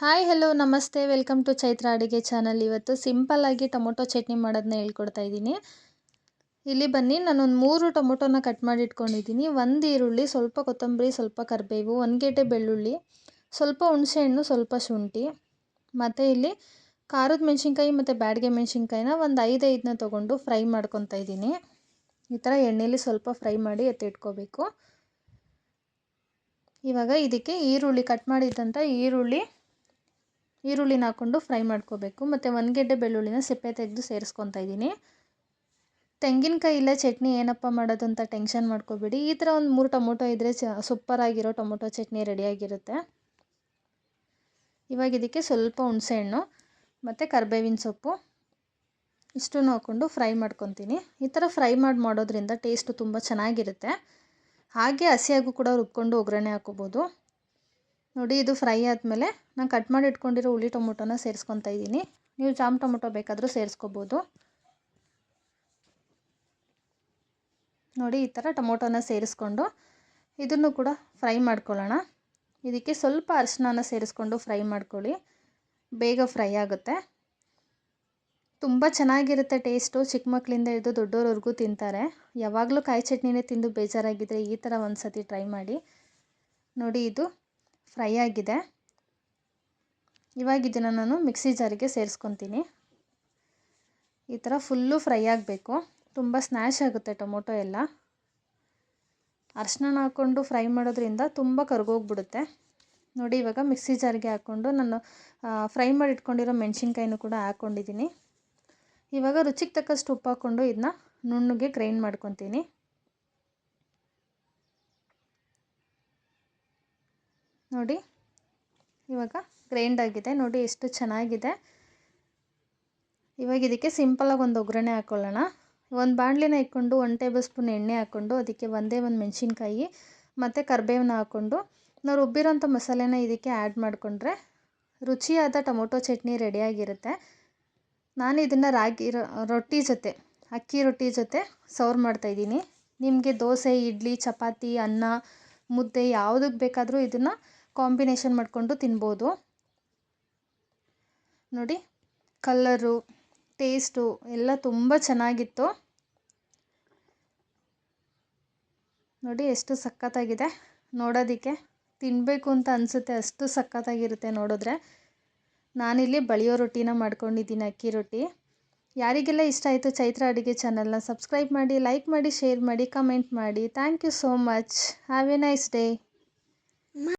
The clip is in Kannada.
ಹಾಯ್ ಹಲೋ ನಮಸ್ತೆ ವೆಲ್ಕಮ್ ಟು ಚೈತ್ರ ಅಡುಗೆ ಚಾನಲ್. ಇವತ್ತು ಸಿಂಪಲ್ಲಾಗಿ ಟೊಮೊಟೊ ಚಟ್ನಿ ಮಾಡೋದನ್ನ ಹೇಳ್ಕೊಡ್ತಾ ಇದ್ದೀನಿ. ಇಲ್ಲಿ ಬನ್ನಿ, ನಾನೊಂದು 3 ಟೊಮೊಟೊನ ಕಟ್ ಮಾಡಿ ಇಟ್ಕೊಂಡಿದ್ದೀನಿ. 1 ಈರುಳ್ಳಿ, ಸ್ವಲ್ಪ ಕೊತ್ತಂಬರಿ, ಸ್ವಲ್ಪ ಕರಿಬೇವು, 1 ಗೆಡ್ಡೆ ಬೆಳ್ಳುಳ್ಳಿ, ಸ್ವಲ್ಪ ಹುಣಸೆಹಣ್ಣು, ಸ್ವಲ್ಪ ಶುಂಠಿ, ಮತ್ತು ಇಲ್ಲಿ ಖಾರದ ಮೆಣಸಿನ್ಕಾಯಿ ಮತ್ತು ಬ್ಯಾಡಗೆ ಮೆಣಸಿನ್ಕಾಯಿನ ಒಂದು 5ನ ತೊಗೊಂಡು ಫ್ರೈ ಮಾಡ್ಕೊತಾ ಇದ್ದೀನಿ. ಈ ಥರ ಎಣ್ಣೆಯಲ್ಲಿ ಸ್ವಲ್ಪ ಫ್ರೈ ಮಾಡಿ ಎತ್ತಿಟ್ಕೋಬೇಕು. ಇವಾಗ ಇದಕ್ಕೆ ಈರುಳ್ಳಿ ಕಟ್ ಮಾಡಿದ್ದಂಥ ಈರುಳ್ಳಿನ ಹಾಕ್ಕೊಂಡು ಫ್ರೈ ಮಾಡ್ಕೋಬೇಕು. ಮತ್ತು 1 ಗೆಡ್ಡೆ ಬೆಳ್ಳುಳ್ಳಿನ ಸಿಪ್ಪೆ ತೆಗೆದು ಸೇರಿಸ್ಕೊತಾ ಇದ್ದೀನಿ. ತೆಂಗಿನಕಾಯಿ ಇಲ್ಲ ಚಟ್ನಿ ಏನಪ್ಪ ಮಾಡೋದು ಅಂತ ಟೆನ್ಷನ್ ಮಾಡ್ಕೋಬೇಡಿ. ಈ ಥರ ಒಂದು 3 ಟೊಮೊಟೊ ಇದ್ದರೆ ಸೂಪರಾಗಿರೋ ಟೊಮೊಟೊ ಚಟ್ನಿ ರೆಡಿಯಾಗಿರುತ್ತೆ. ಇವಾಗ ಇದಕ್ಕೆ ಸ್ವಲ್ಪ ಹುಣಸೆಹಣ್ಣು ಮತ್ತು ಕರಿಬೇವಿನ ಸೊಪ್ಪು ಇಷ್ಟನ್ನು ಹಾಕ್ಕೊಂಡು ಫ್ರೈ ಮಾಡ್ಕೊತೀನಿ. ಈ ಥರ ಫ್ರೈ ಮಾಡೋದ್ರಿಂದ ಟೇಸ್ಟು ತುಂಬ ಚೆನ್ನಾಗಿರುತ್ತೆ. ಹಾಗೆ ಹಸಿಯಾಗೂ ಕೂಡ ರುಬ್ಕೊಂಡು ಒಗ್ಗರಣೆ ಹಾಕೋಬೋದು. ನೋಡಿ, ಇದು ಫ್ರೈ ಆದಮೇಲೆ ನಾನು ಕಟ್ ಮಾಡಿ ಇಟ್ಕೊಂಡಿರೋ ಹುಳಿ ಟೊಮೊಟೊನ ಸೇರಿಸ್ಕೊತಾ ಇದ್ದೀನಿ. ನೀವು ಜಾಮ್ ಟೊಮೊಟೊ ಬೇಕಾದರೂ ಸೇರಿಸ್ಕೋಬೋದು. ನೋಡಿ, ಈ ಥರ ಟೊಮೊಟೊನ ಸೇರಿಸ್ಕೊಂಡು ಇದನ್ನು ಕೂಡ ಫ್ರೈ ಮಾಡ್ಕೊಳ್ಳೋಣ. ಇದಕ್ಕೆ ಸ್ವಲ್ಪ ಅರಿಶಿನ ಸೇರಿಸ್ಕೊಂಡು ಫ್ರೈ ಮಾಡ್ಕೊಳ್ಳಿ, ಬೇಗ ಫ್ರೈ ಆಗುತ್ತೆ. ತುಂಬ ಚೆನ್ನಾಗಿರುತ್ತೆ ಟೇಸ್ಟು. ಚಿಕ್ಕ ಮಕ್ಕಳಿಂದ ಹಿಡಿದು ದೊಡ್ಡೋರವರೆಗೂ ತಿಂತಾರೆ. ಯಾವಾಗಲೂ ಕಾಯಿ ಚಟ್ನಿನೇ ತಿಂದು ಬೇಜಾರಾಗಿದ್ದರೆ ಈ ಥರ ಒಂದು ಸತಿ ಟ್ರೈ ಮಾಡಿ. ನೋಡಿ, ಇದು ಫ್ರೈ ಆಗಿದೆ. ಇವಾಗ ಇದನ್ನು ನಾನು ಮಿಕ್ಸಿ ಜಾರಿಗೆ ಸೇರಿಸ್ಕೊತೀನಿ. ಈ ಥರ ಫುಲ್ಲು ಫ್ರೈ ಆಗಬೇಕು. ತುಂಬ ಸ್ನ್ಯಾಶ್ ಆಗುತ್ತೆ ಟೊಮೊಟೊ ಎಲ್ಲ. ಅರಿಶಿನ ಹಾಕ್ಕೊಂಡು ಫ್ರೈ ಮಾಡೋದ್ರಿಂದ ತುಂಬ ಕರ್ಗೋಗ್ಬಿಡುತ್ತೆ. ನೋಡಿ, ಇವಾಗ ಮಿಕ್ಸಿ ಜಾರಿಗೆ ಹಾಕ್ಕೊಂಡು ನಾನು ಫ್ರೈ ಮಾಡಿ ಇಟ್ಕೊಂಡಿರೋ ಮೆಣಸಿನ್ಕಾಯಿನೂ ಕೂಡ ಹಾಕ್ಕೊಂಡಿದ್ದೀನಿ. ಇವಾಗ ರುಚಿಗೆ ತಕ್ಕಷ್ಟು ಉಪ್ಪು ಹಾಕ್ಕೊಂಡು ಇದನ್ನ ನುಣ್ಣಗೆ ಗ್ರೈಂಡ್ ಮಾಡ್ಕೊತೀನಿ. ನೋಡಿ, ಇವಾಗ ಗ್ರೈಂಡ್ ಆಗಿದೆ. ನೋಡಿ ಎಷ್ಟು ಚೆನ್ನಾಗಿದೆ. ಇವಾಗ ಇದಕ್ಕೆ ಸಿಂಪಲಾಗಿ ಒಂದು ಒಗ್ಗರಣೆ ಹಾಕ್ಕೊಳ್ಳೋಣ. ಒಂದು ಬಾಣಲಿನ ಇಟ್ಕೊಂಡು 1 ಟೇಬಲ್ ಸ್ಪೂನ್ ಎಣ್ಣೆ ಹಾಕ್ಕೊಂಡು ಅದಕ್ಕೆ ಒಂದೇ ಒಂದು ಮೆಣಸಿನ್ಕಾಯಿ ಮತ್ತು ಕರಿಬೇವನ್ನ ಹಾಕ್ಕೊಂಡು ನಾವು ರುಬ್ಬಿರೋಂಥ ಮಸಾಲೆನ ಇದಕ್ಕೆ ಆ್ಯಡ್ ಮಾಡಿಕೊಂಡ್ರೆ ರುಚಿಯಾದ ಟೊಮೊಟೊ ಚಟ್ನಿ ರೆಡಿಯಾಗಿರುತ್ತೆ. ನಾನು ಇದನ್ನು ರೊಟ್ಟಿ ಜೊತೆ, ಅಕ್ಕಿ ರೊಟ್ಟಿ ಜೊತೆ ಸರ್ವ್ ಮಾಡ್ತಾಯಿದ್ದೀನಿ. ನಿಮಗೆ ದೋಸೆ, ಇಡ್ಲಿ, ಚಪಾತಿ, ಅನ್ನ, ಮುದ್ದೆ ಯಾವುದಕ್ಕೆ ಬೇಕಾದರೂ ಇದನ್ನು ಕಾಂಬಿನೇಷನ್ ಮಾಡಿಕೊಂಡು ತಿನ್ಬೋದು. ನೋಡಿ, ಕಲರು, ಟೇಸ್ಟು ಎಲ್ಲ ತುಂಬ ಚೆನ್ನಾಗಿತ್ತು. ನೋಡಿ ಎಷ್ಟು ಸಖತ್ತಾಗಿದೆ. ನೋಡೋದಕ್ಕೆ ತಿನ್ನಬೇಕು ಅಂತ ಅನಿಸುತ್ತೆ, ಅಷ್ಟು ಸಖತ್ತಾಗಿರುತ್ತೆ ನೋಡಿದ್ರೆ. ನಾನಿಲ್ಲಿ ಬಳಿಯೋ ರೊಟ್ಟಿನ ಮಾಡ್ಕೊಂಡಿದ್ದೀನಿ, ಅಕ್ಕಿ ರೊಟ್ಟಿ. ಯಾರಿಗೆಲ್ಲ ಇಷ್ಟ ಆಯಿತು ಚೈತ್ರ ಅಡುಗೆ ಚಾನಲ್ನ ಸಬ್ಸ್ಕ್ರೈಬ್ ಮಾಡಿ, ಲೈಕ್ ಮಾಡಿ, ಶೇರ್ ಮಾಡಿ, ಕಮೆಂಟ್ ಮಾಡಿ. Thank you so much. Have a nice day.